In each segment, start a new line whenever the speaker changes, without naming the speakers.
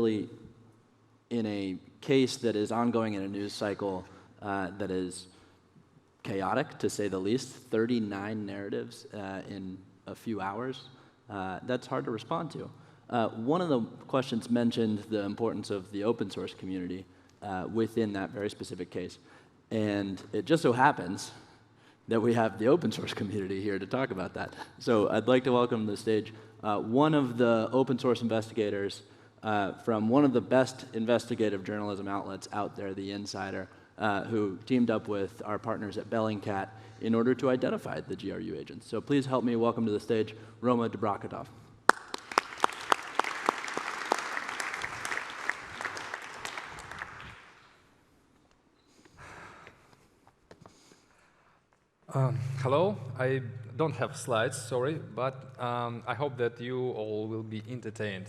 particularly in a case that is ongoing in a news cycle that is chaotic, to say the least, 39 narratives in a few hours, that's hard to respond to. One of the questions mentioned the importance of the open source community within that very specific case. And it just so happens that we have the open source community here to talk about that. So I'd like to welcome to the stage one of the open source investigators from one of the best investigative journalism outlets out there, The Insider, who teamed up with our partners at Bellingcat in order to identify the GRU agents. So please help me welcome to the stage Roma Dobrokhotov.
Hello. I don't have slides, sorry, but I hope that you all will be entertained.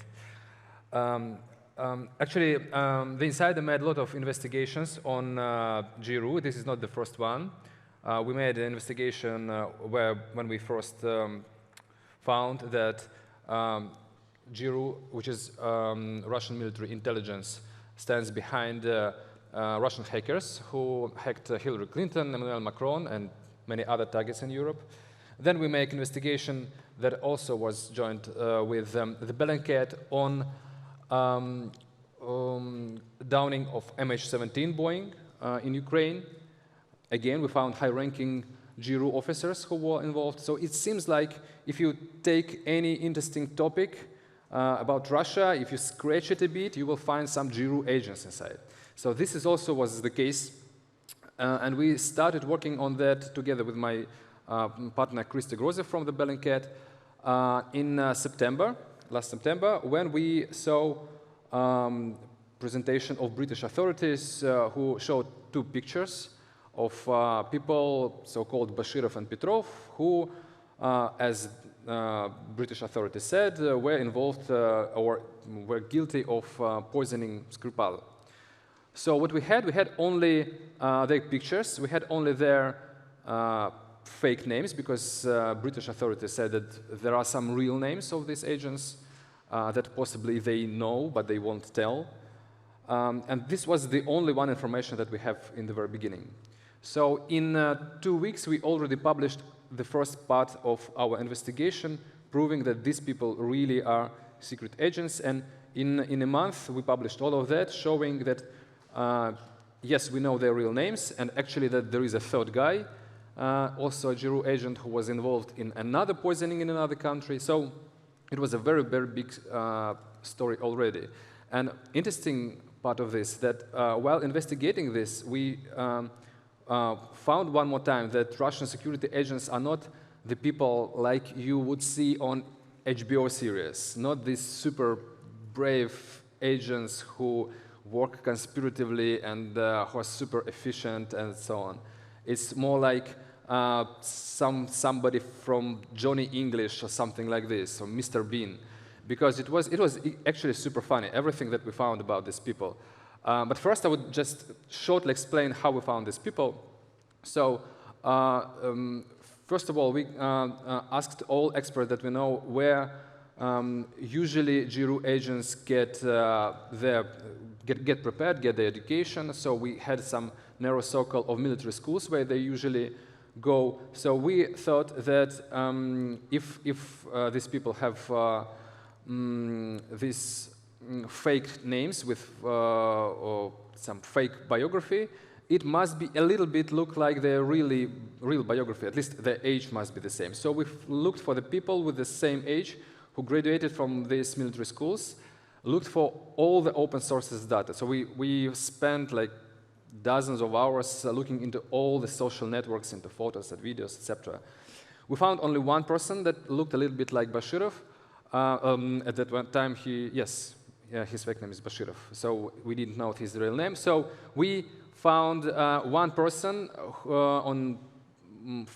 Actually, the Insider made a lot of investigations on GRU. This is not the first one. We made an investigation when we first found that GRU, which is Russian military intelligence, stands behind Russian hackers who hacked Hillary Clinton, Emmanuel Macron, and many other targets in Europe. Then we make investigation that also was joined with the Bellingcat on downing of MH17 Boeing in Ukraine. Again, we found high-ranking GRU officers who were involved. So it seems like if you take any interesting topic about Russia, if you scratch it a bit, you will find some GRU agents inside. So this is also was the case. And we started working on that together with my partner, Christy Groze from the Bellingcat in last September, when we saw presentation of British authorities who showed two pictures of people, so-called Bashirov and Petrov, who, as British authorities said, were involved or were guilty of poisoning Skripal. So what we had only their pictures, we had only their fake names, because British authorities said that there are some real names of these agents that possibly they know, but they won't tell. And this was the only one information that we have in the very beginning. So in 2 weeks, we already published the first part of our investigation, proving that these people really are secret agents. And in a month, we published all of that, showing that yes, we know their real names, and actually that there is a third guy, also a GRU agent who was involved in another poisoning in another country. So it was a very, very big story already. And interesting part of this, that while investigating this, we found one more time that Russian security agents are not the people like you would see on HBO series, not these super brave agents who work conspiratively and who are super efficient and so on. It's more like somebody from Johnny English or something like this, or Mr. Bean, because it was actually super funny, everything that we found about these people. But first, I would just shortly explain how we found these people. So, first of all, we asked all experts that we know where usually GRU agents get prepared, get their education. So we had some narrow circle of military schools where they usually go. So we thought that if these people have these fake names with or some fake biography, it must be a little bit look like their real biography. At least their age must be the same. So we've looked for the people with the same age who graduated from these military schools, looked for all the open sources data. So we spent like dozens of hours looking into all the social networks, into photos and videos, etc. We found only one person that looked a little bit like Bashirov. At that one time, his fake name is Bashirov. So we didn't know his real name. So we found one person on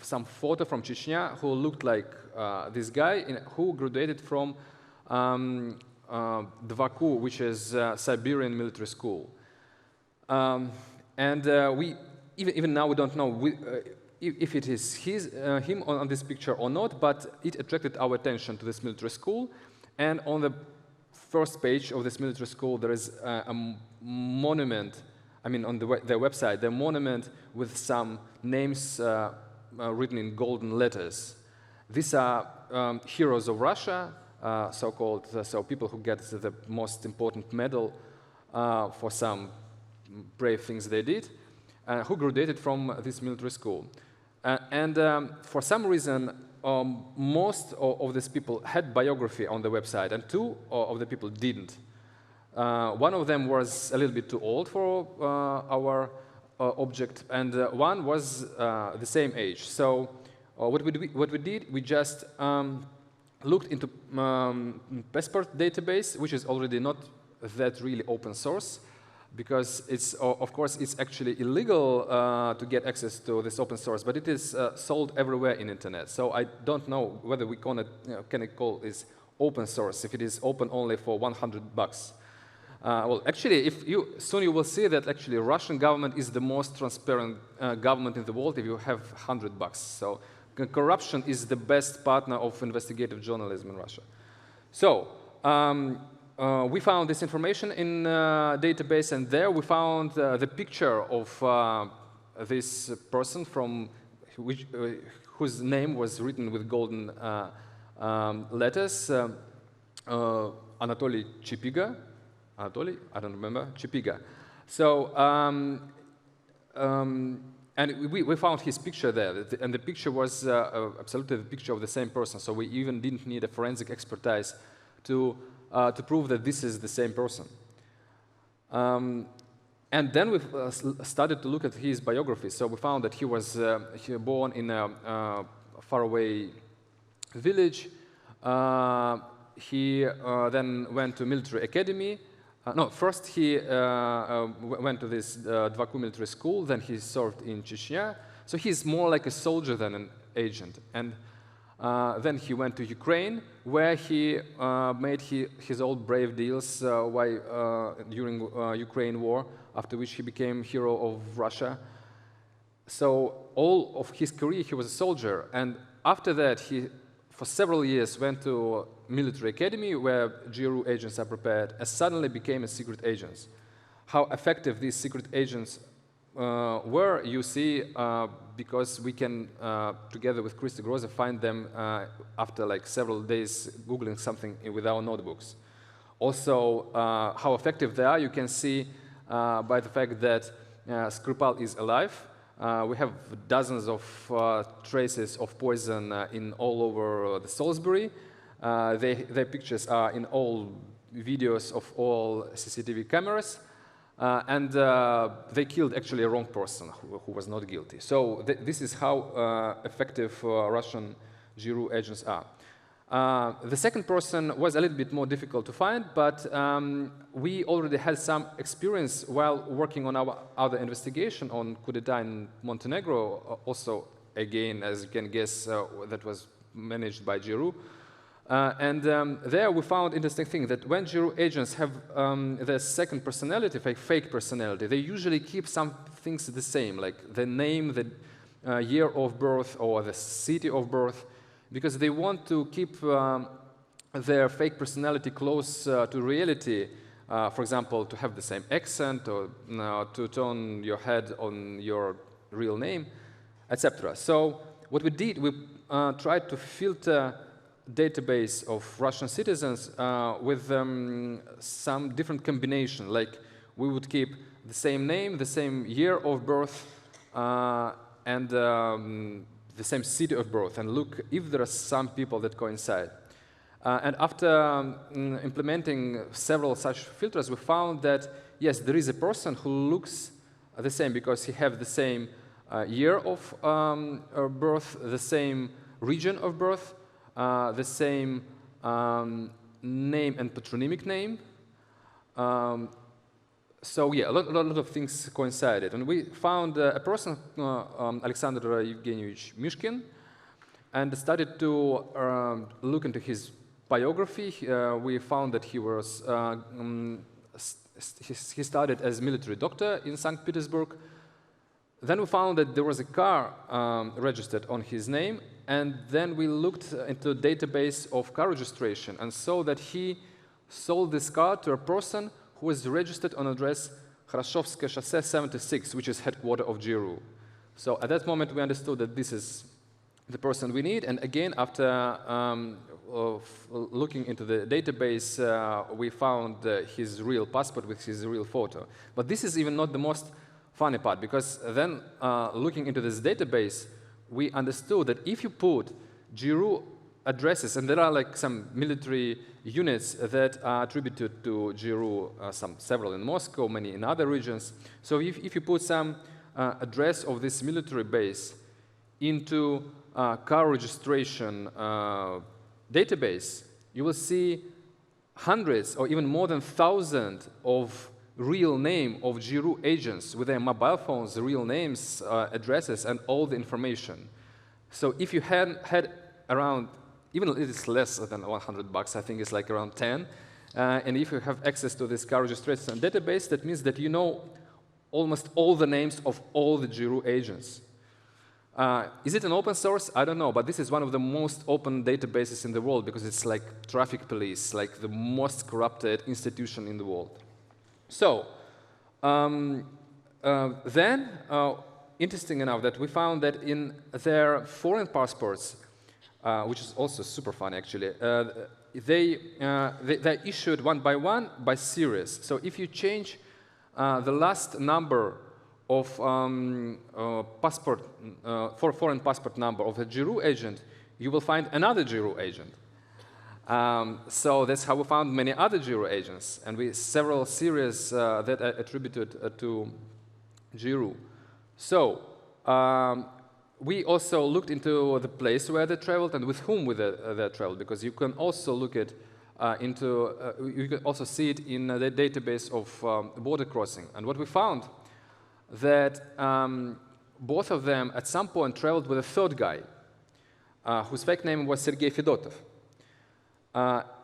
some photo from Chechnya who looked like this guy, who graduated from Dvaku, which is Siberian military school. And we even now we don't know if it is him on this picture or not, but it attracted our attention to this military school. And on the first page of this military school, there is a monument. I mean, on their website, the monument with some names written in golden letters. These are heroes of Russia, so-called, so people who get the most important medal for some brave things they did, who graduated from this military school. For some reason, most of these people had biography on the website, and two of the people didn't. One of them was a little bit too old for our object, and one was the same age. So what we did, we just looked into passport database, which is already not that really open source, because it's, of course, it's actually illegal to get access to this open source, but it is sold everywhere in internet. So I don't know whether we can call this open source if it is open only for $100. Well, actually, soon you will see that actually Russian government is the most transparent government in the world if you have $100. So corruption is the best partner of investigative journalism in Russia. So we found this information in database, and there we found the picture of this person from whose name was written with golden letters, Anatoly Chipiga. Anatoly? I don't remember. Chipiga. So, and we found his picture there, and the picture was absolutely the picture of the same person, so we even didn't need a forensic expertise to prove that this is the same person. And then we started to look at his biography, so we found that he was born in a faraway village. He then went to military academy. No, first he went to this Dvaku military school, then he served in Chechnya. So he's more like a soldier than an agent. And then he went to Ukraine, where he made his old brave deals during Ukraine war, after which he became hero of Russia. So all of his career he was a soldier, and after that he, for several years, went to military academy where GRU agents are prepared, and suddenly became a secret agent. How effective these secret agents were, you see, because we can, together with Christy Groza, find them after like several days Googling something with our notebooks. Also, how effective they are, you can see by the fact that Skripal is alive. We have dozens of traces of poison in all over the Salisbury. Their pictures are in all videos of all CCTV cameras. And they killed actually a wrong person who was not guilty. So this is how effective Russian GRU agents are. The second person was a little bit more difficult to find, but we already had some experience while working on our other investigation on coup d'etat in Montenegro. Also, again, as you can guess, that was managed by GRU. There we found interesting thing that when GRU agents have their second personality, fake personality, they usually keep some things the same, like the name, the year of birth, or the city of birth, because they want to keep their fake personality close to reality. For example, to have the same accent, or to turn your head on your real name, etc. So what we did, we tried to filter database of Russian citizens with some different combination. Like we would keep the same name, the same year of birth, and the same city of birth, and look if there are some people that coincide. And after implementing several such filters, we found that yes, there is a person who looks the same because he has the same year of birth, the same region of birth, the same name and patronymic name. So yeah, a lot of things coincided. And we found a person, Alexander Evgenievich Mishkin, and started to look into his biography. We found that he was he started as military doctor in St. Petersburg. Then we found that there was a car registered on his name, and then we looked into a database of car registration and saw that he sold this car to a person who was registered on address Khrashovskaya Chaussee 76, which is headquarters of GRU. So at that moment, we understood that this is the person we need. And again, after looking into the database, we found his real passport with his real photo. But this is even not the most funny part, because then looking into this database, we understood that if you put GRU addresses, and there are like some military units that are attributed to GRU, several in Moscow, many in other regions. So if you put some address of this military base into car registration database, you will see hundreds or even more than 1,000 of real name of GRU agents with their mobile phones, real names, addresses, and all the information. So if you had around, even it is less than $100, I think it's like around 10, and if you have access to this car registration database, that means that you know almost all the names of all the GRU agents. Is it an open source? I don't know, but this is one of the most open databases in the world because it's like traffic police, like the most corrupted institution in the world. So then, interesting enough that we found that in their foreign passports, which is also super fun actually, they're issued one by series. So if you change the last number of passport, for foreign passport number of a GRU agent, you will find another GRU agent. So that's how we found many other GRU agents, and several series that are attributed to GRU. So we also looked into the place where they traveled and with whom they traveled, because you can also look at you can also see it in the database of border crossing. And what we found that both of them at some point traveled with a third guy, whose fake name was Sergei Fedotov.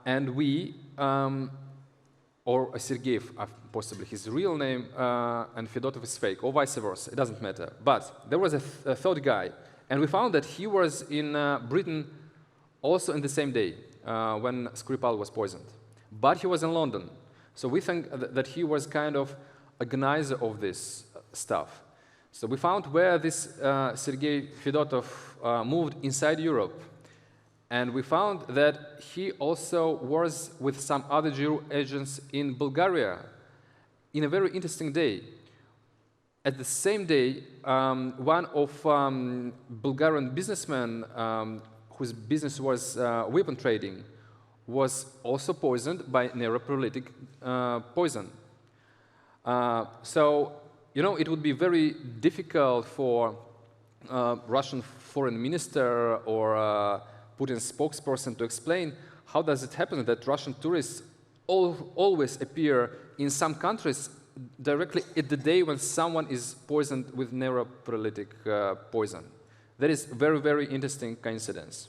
And we, or Sergei, possibly his real name, and Fedotov is fake, or vice versa, it doesn't matter. But there was a third guy, and we found that he was in Britain also in the same day when Skripal was poisoned. But he was in London. So we think that he was kind of organizer of this stuff. So we found where this Sergei Fedotov moved inside Europe. And we found that he also was with some other GRU agents in Bulgaria in a very interesting day. At the same day, one of Bulgarian businessmen whose business was weapon trading was also poisoned by neuroparalytic poison. So, you know, it would be very difficult for Russian foreign minister or Putin's spokesperson to explain how does it happen that Russian tourists always appear in some countries directly at the day when someone is poisoned with neuroparalytic poison. That is very, very interesting coincidence.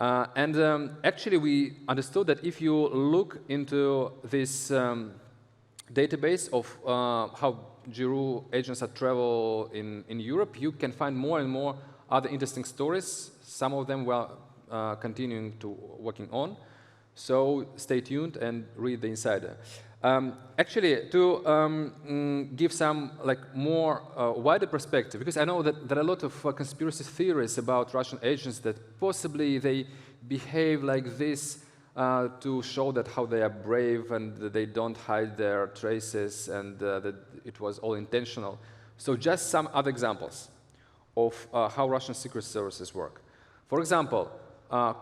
Actually, we understood that if you look into this database of how GRU agents are travel in Europe, you can find more and more other interesting stories. Some of them we're continuing to working on. So stay tuned and read the Insider. Actually, to give some more wider perspective, because I know that there are a lot of conspiracy theories about Russian agents that possibly they behave like this to show that how they are brave and that they don't hide their traces and that it was all intentional. So just some other examples of how Russian secret services work. For example,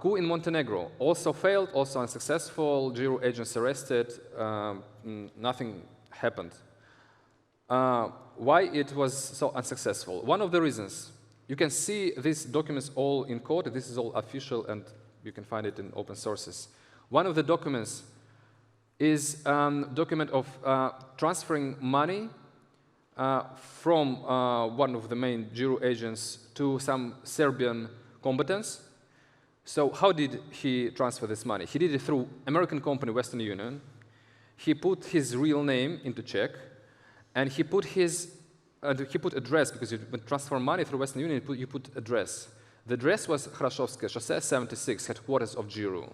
coup in Montenegro also failed, also unsuccessful, GRU agents arrested, nothing happened. Why it was so unsuccessful? One of the reasons, you can see these documents all in court, this is all official and you can find it in open sources. One of the documents is a document of transferring money from one of the main GRU agents to some Serbian combatants. So how did he transfer this money? He did it through American company, Western Union. He put his real name into check, and he put address, because you transfer money through Western Union, you put address. The address was Khrashovskaya Chaussee 76, headquarters of GRU.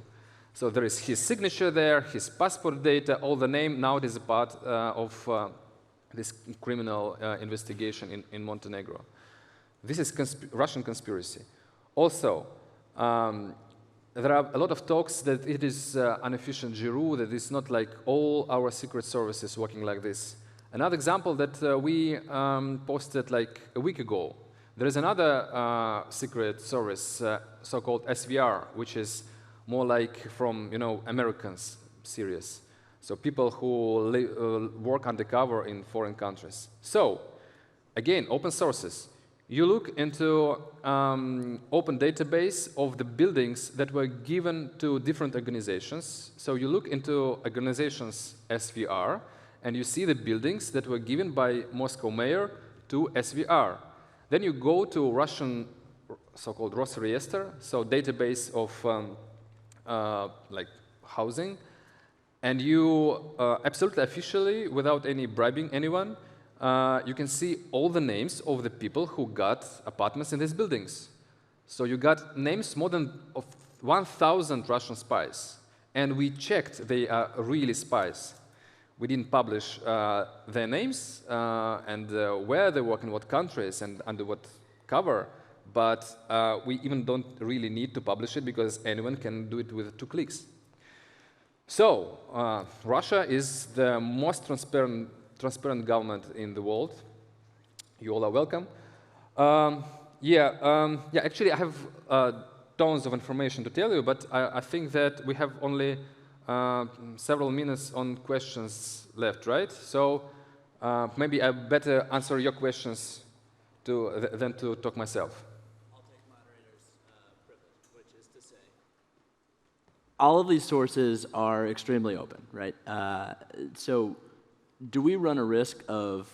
So there is his signature there, his passport data, all the name. Now it is a part of this criminal investigation in Montenegro. This is Russian conspiracy. Also, there are a lot of talks that it is an efficient GRU, that it's not like all our secret services working like this. Another example that we posted like a week ago, there is another secret service, so-called SVR, which is more like from, Americans series. So people who work undercover in foreign countries. So, again, open sources. You look into open database of the buildings that were given to different organizations. So you look into organizations SVR, and you see the buildings that were given by Moscow mayor to SVR. Then you go to Russian so-called Rosregister, so database of like housing, and you absolutely officially, without any bribing anyone, you can see all the names of the people who got apartments in these buildings. So you got names more than of 1,000 Russian spies. And we checked they are really spies. We didn't publish their names and where they work in what countries and under what cover, but we even don't really need to publish it because anyone can do it with 2 clicks. So Russia is the most transparent government in the world. You all are welcome. Actually, I have tons of information to tell you, but I think that we have only several minutes on questions left, right? So maybe I better answer your questions than to talk myself.
I'll take moderator's privilege, which is to say, all of these sources are extremely open, right? So do we run a risk of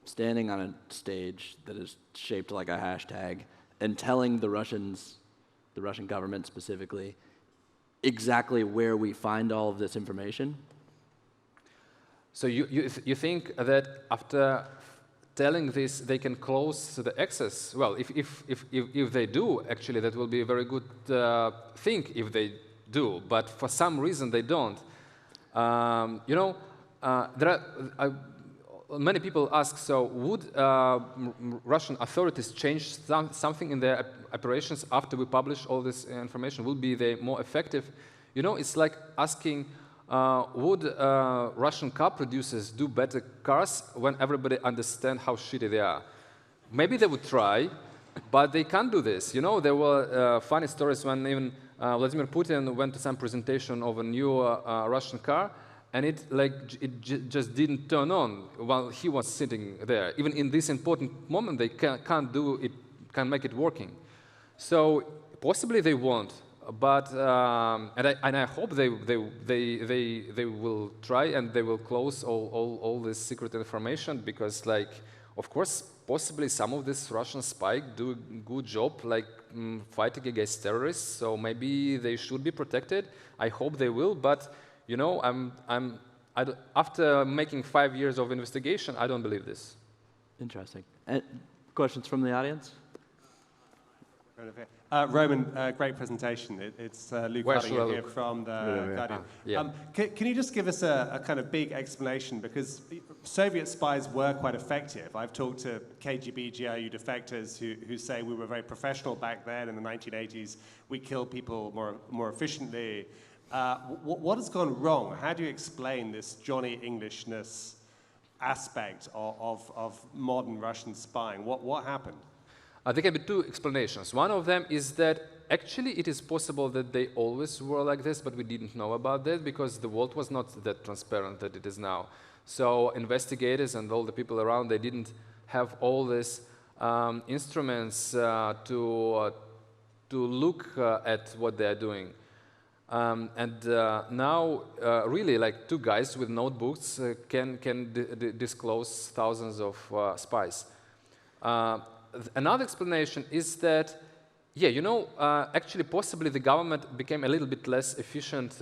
standing on a stage that is shaped like a hashtag and telling the Russian government specifically, exactly where we find all of this information?
So you think that after telling this, they can close the access? Well, if they do, actually, that will be a very good thing if they do. But for some reason, they don't. There are, many people ask, so would Russian authorities change something in their operations after we publish all this information? Will they more effective? It's like asking, would Russian car producers do better cars when everybody understands how shitty they are? Maybe they would try, but they can't do this. There were funny stories when even Vladimir Putin went to some presentation of a new Russian car, and it just didn't turn on while he was sitting there. Even in this important moment, they can't make it working. So possibly they won't, but and I hope they will try and they will close all this secret information, because of course possibly some of this Russian spies do a good job fighting against terrorists. So maybe they should be protected. I hope they will, but. After making 5 years of investigation, I don't believe this.
Interesting. Questions from the audience?
Roman, great presentation. It's Luke Harding here from the Guardian.
Yeah.
Can you just give us a kind of big explanation? Because Soviet spies were quite effective. I've talked to KGB, GRU defectors who say we were very professional back then in the 1980s. We killed people more efficiently. What has gone wrong? How do you explain this Johnny Englishness aspect of modern Russian spying? What happened?
There can be 2 explanations. One of them is that actually it is possible that they always were like this, but we didn't know about that because the world was not that transparent that it is now. So investigators and all the people around, they didn't have all these instruments to look at what they are doing. Now, really, 2 guys with notebooks can disclose thousands of spies. Another explanation is that, actually, possibly the government became a little bit less efficient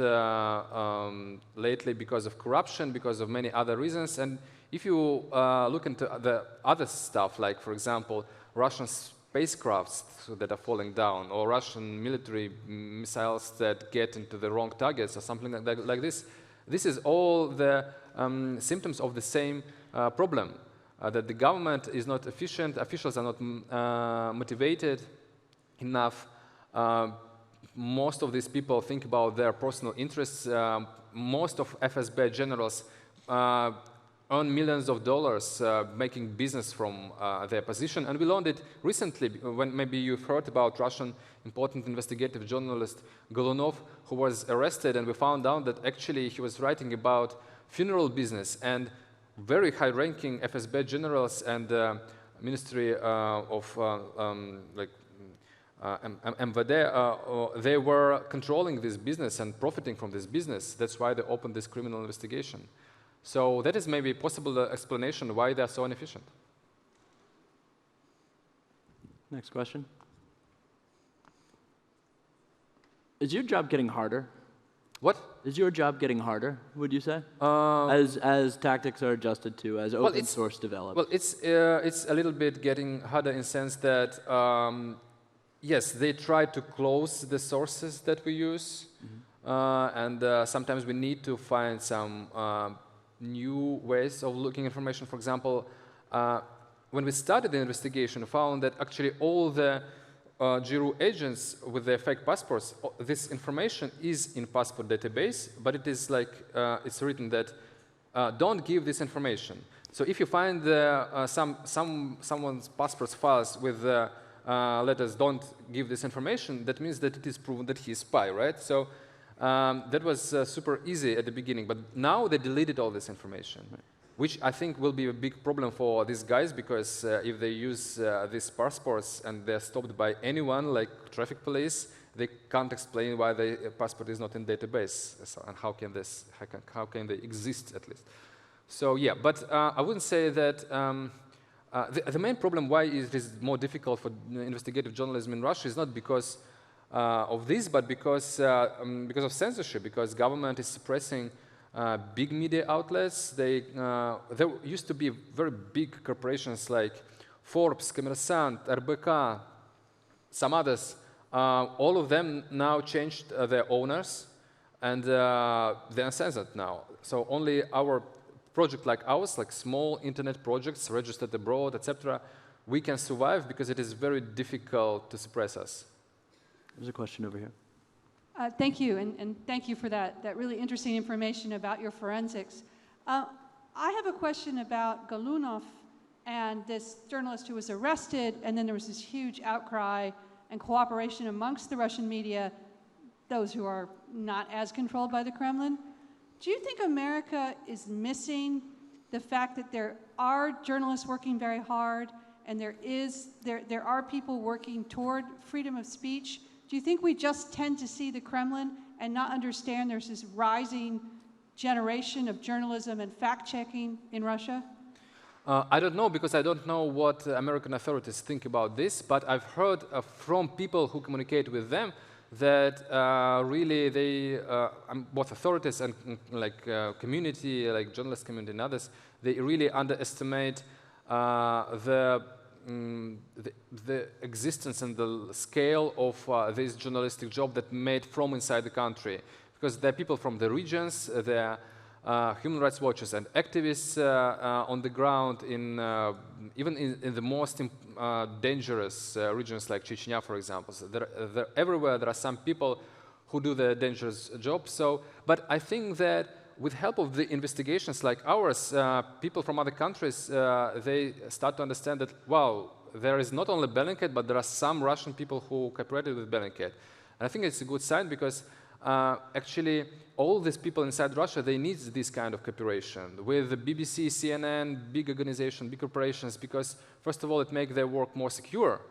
lately because of corruption, because of many other reasons. And if you look into the other stuff, like, for example, Russian spacecrafts that are falling down, or Russian military missiles that get into the wrong targets, or something like this. This is all the symptoms of the same problem, that the government is not efficient, officials are not motivated enough. Most of these people think about their personal interests. Most of FSB generals earn millions of dollars making business from their position. And we learned it recently, when maybe you've heard about Russian important investigative journalist Golunov, who was arrested, and we found out that actually he was writing about funeral business, and very high-ranking FSB generals and Ministry of MVD, they were controlling this business and profiting from this business. That's why they opened this criminal investigation. So that is maybe a possible explanation why they're so inefficient.
Next question. Is your job getting harder?
What?
Is your job getting harder, would you say? As tactics are adjusted to, as open source develops?
Well, it's a little bit getting harder in the sense that, yes, they try to close the sources that we use, and sometimes we need to find some new ways of looking information. For example, when we started the investigation, we found that actually all the GRU agents with their fake passports, this information is in passport database, but it is like, it's written that don't give this information. So if you find someone's passport files with letters don't give this information, that means that it is proven that he's a spy, right? So that was super easy at the beginning, but now they deleted all this information. Right. Which I think will be a big problem for these guys, because if they use these passports and they're stopped by anyone, like traffic police, they can't explain why the passport is not in database, so, and how can they exist at least. So yeah, but I wouldn't say that the main problem why it is more difficult for investigative journalism in Russia is not because of this, but because of censorship, because government is suppressing big media outlets. There used to be very big corporations like Forbes, Kommersant, RBK, some others. All of them now changed their owners, and they are censored now. So only our project like ours, like small internet projects registered abroad, etc., we can survive because it is very difficult to suppress us.
There's a question over here.
Thank you, and thank you for that really interesting information about your forensics. I have a question about Golunov and this journalist who was arrested, and then there was this huge outcry and cooperation amongst the Russian media, those who are not as controlled by the Kremlin. Do you think America is missing the fact that there are journalists working very hard, and there are people working toward freedom of speech? Do you think we just tend to see the Kremlin and not understand there's this rising generation of journalism and fact-checking in Russia?
I don't know, because I don't know what American authorities think about this, but I've heard from people who communicate with them that really they, both authorities and like community, like journalist community and others, they really underestimate the existence and the scale of this journalistic job that made from inside the country. Because there are people from the regions, there are human rights watchers and activists on the ground, even in the most dangerous regions like Chechnya, for example. So everywhere there are some people who do the dangerous job. So, but I think that with help of the investigations like ours, people from other countries, they start to understand that, wow, there is not only Bellingcat, but there are some Russian people who cooperated with Bellingcat. And I think it's a good sign, because actually all these people inside Russia, they need this kind of cooperation with the BBC, CNN, big organizations, big corporations, because first of all, it makes their work more secure.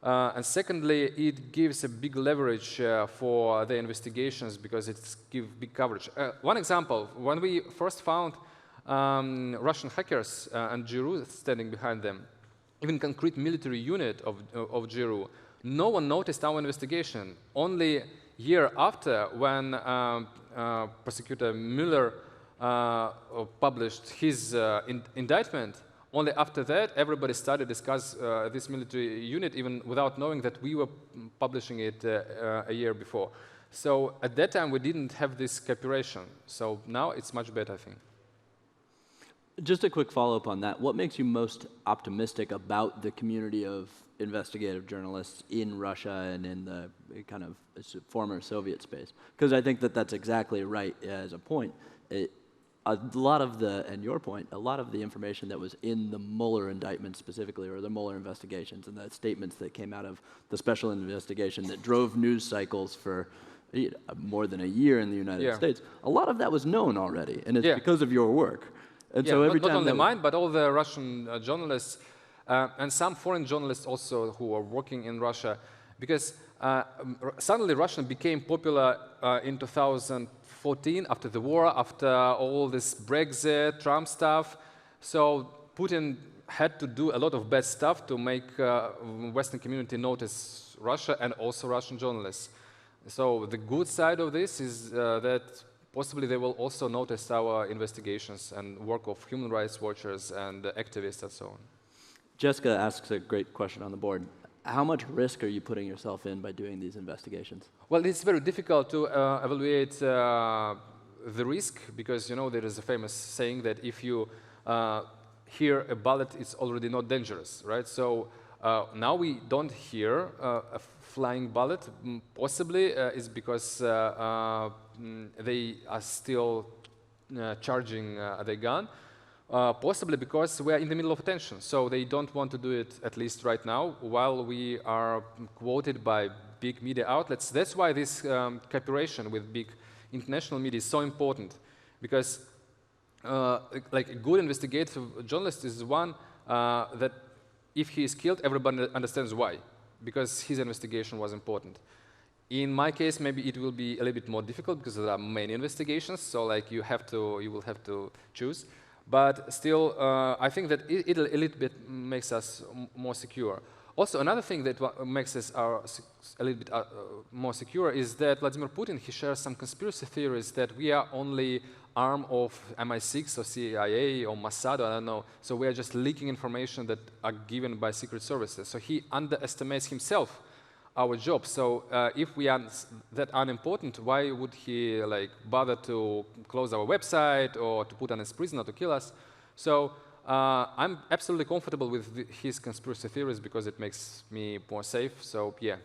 And secondly, it gives a big leverage for the investigations, because it gives big coverage. One example, when we first found Russian hackers and GRU standing behind them, even concrete military unit of GRU, no one noticed our investigation. Only year after, when prosecutor Mueller published his indictment, only after that, everybody started to discuss this military unit, even without knowing that we were publishing it a year before. So at that time, we didn't have this cooperation. So now it's much better, I think.
Just a quick follow-up on that. What makes you most optimistic about the community of investigative journalists in Russia and in the kind of former Soviet space? Because I think that that's exactly right as a point. A lot of and your point, a lot of the information that was in the Mueller indictment specifically, or the Mueller investigations, and the statements that came out of the special investigation that drove news cycles for more than a year in the United States, a lot of that was known already, and it's because of your work. And so every
not
time
only mine, but all the Russian journalists and some foreign journalists also who are working in Russia, because suddenly Russia became popular in 2014 after the war, after all this Brexit, Trump stuff. So Putin had to do a lot of bad stuff to make Western community notice Russia and also Russian journalists. So the good side of this is that possibly they will also notice our investigations and work of human rights watchers and activists and so on.
Jessica asks a great question on the board. How much risk are you putting yourself in by doing these investigations?
Well, it's very difficult to evaluate the risk because, you know, there is a famous saying that if you hear a bullet, it's already not dangerous, right? So now we don't hear a flying bullet. Possibly it's because they are still charging their gun. Possibly because we are in the middle of tension, so they don't want to do it, at least right now, while we are quoted by big media outlets. That's why this cooperation with big international media is so important, because like a good investigative journalist is one that if he is killed, everybody understands why, because his investigation was important. In my case, maybe it will be a little bit more difficult because there are many investigations, so like you will have to choose. But still, I think that it a little bit makes us more secure. Also, another thing that makes us a little bit more secure is that Vladimir Putin, he shares some conspiracy theories that we are only arm of MI6 or CIA or Mossad, I don't know. So we are just leaking information that are given by secret services. So he underestimates himself our job. So if we are that unimportant, why would he like bother to close our website or to put us in prison or to kill us? So I'm absolutely comfortable with his conspiracy theories because it makes me more safe. So yeah.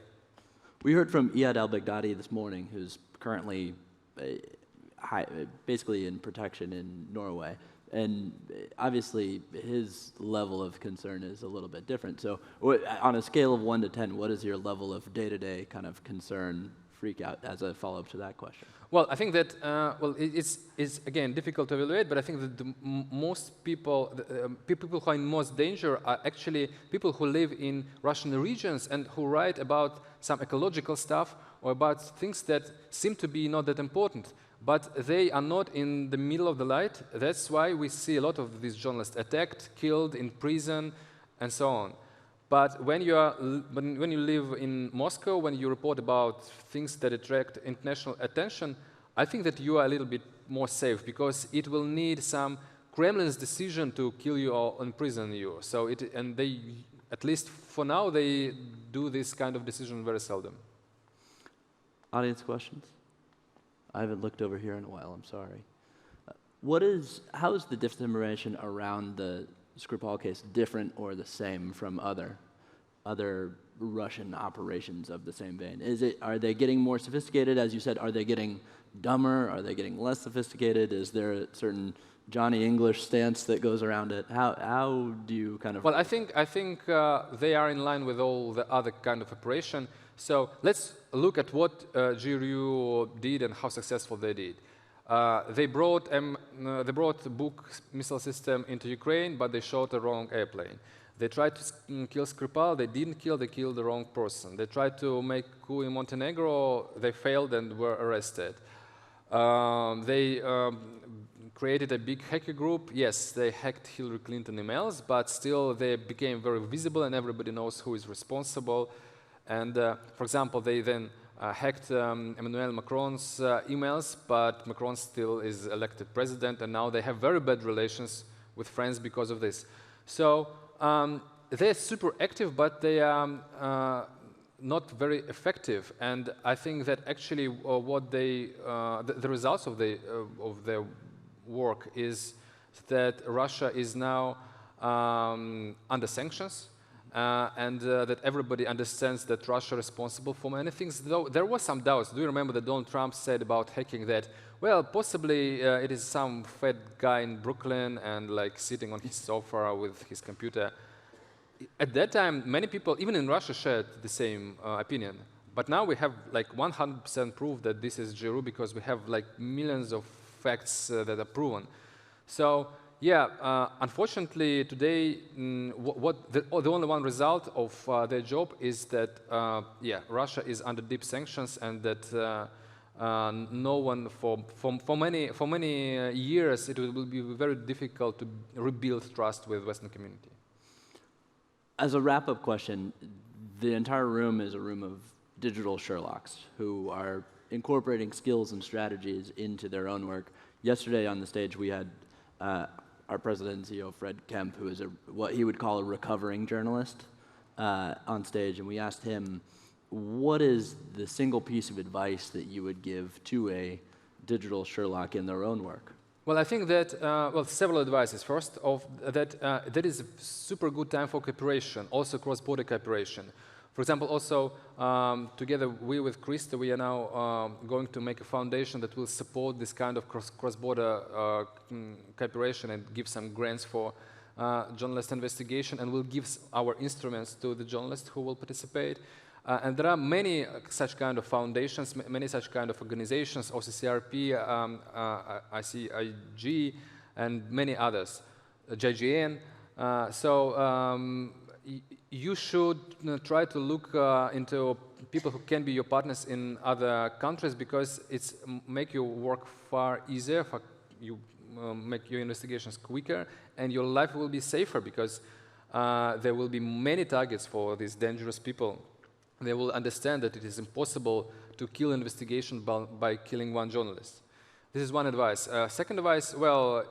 We heard from Iyad al-Baghdadi this morning, who's currently basically in protection in Norway. And obviously, his level of concern is a little bit different. So on a scale of 1 to 10, what is your level of day-to-day kind of concern, freak out, as a follow-up to that question?
Well, I think that, well, it's again, difficult to evaluate, but I think that most people, people who are in most danger are actually people who live in Russian regions and who write about some ecological stuff or about things that seem to be not that important. But they are not in the middle of the light. That's why we see a lot of these journalists attacked, killed, in prison, and so on. But when you live in Moscow, when you report about things that attract international attention, I think that you are a little bit more safe because it will need some Kremlin's decision to kill you or imprison you. So and they, at least for now, they do this kind of decision very seldom.
Audience questions? I haven't looked over here in a while, I'm sorry. How is the disinformation around the Skripal case different or the same from other Russian operations of the same vein? Are they getting more sophisticated? As you said, are they getting dumber? Are they getting less sophisticated? Is there a certain Johnny English stance that goes around it? How do you kind of...
Well, I think they are in line with all the other kind of operation. So let's look at what GRU did and how successful they did. They brought the Buk missile system into Ukraine, but they shot the wrong airplane. They tried to kill Skripal, they didn't kill, they killed the wrong person. They tried to make coup in Montenegro, they failed and were arrested. They created a big hacker group. Yes, they hacked Hillary Clinton emails, but still they became very visible and everybody knows who is responsible. And for example, they then hacked Emmanuel Macron's emails, but Macron still is elected president, and now they have very bad relations with France because of this. So they're super active, but they are not very effective. And I think that actually what the results of their work is that Russia is now under sanctions, and that everybody understands that Russia is responsible for many things. Though there was some doubts. Do you remember that Donald Trump said about hacking that, well, possibly it is some fat guy in Brooklyn and like sitting on his sofa with his computer. At that time, many people, even in Russia, shared the same opinion. But now we have like 100% proof that this is Giroux because we have like millions of facts that are proven. So yeah, unfortunately today, the only one result of their job is that yeah, Russia is under deep sanctions, and that no one for many years it will be very difficult to rebuild trust with Western community.
As a wrap-up question, the entire room is a room of digital Sherlocks who are incorporating skills and strategies into their own work. Yesterday on the stage we had our president and CEO, Fred Kemp, who is what he would call a recovering journalist, on stage, and we asked him, what is the single piece of advice that you would give to a digital Sherlock in their own work?
Well, I think that, well, several advices. First, that is a super good time for cooperation, also cross-border cooperation. For example, also, together with Krista, we are now going to make a foundation that will support this kind of cross-border cooperation and give some grants for journalist investigation, and will give our instruments to the journalists who will participate. And there are many such kind of foundations, many such kind of organizations, OCCRP, ICIG, and many others, JGN. You should try to look into people who can be your partners in other countries, because it's make your work far easier, make your investigations quicker, and your life will be safer, because there will be many targets for these dangerous people. They will understand that it is impossible to kill investigation by killing one journalist. This is one advice. Second advice, well,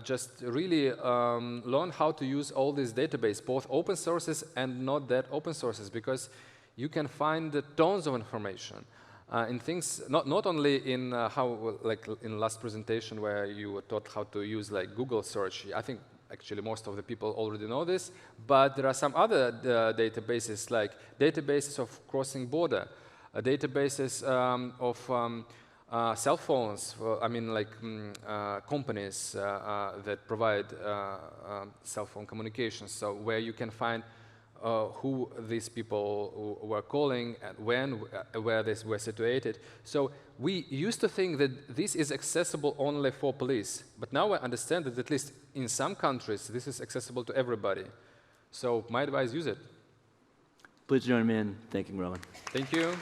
just really learn how to use all these databases, both open sources and not that open sources, because you can find tons of information in things, not only in how, like in last presentation where you were taught how to use like Google search. I think actually most of the people already know this, but there are some other databases, like databases of crossing border, databases of cell phones, I mean like companies that provide cell phone communications, so where you can find who these people were calling and when, where they were situated. So we used to think that this is accessible only for police, but now I understand that at least in some countries this is accessible to everybody. So my advice, use it.
Please join me in thanking Rowan.
Thank you.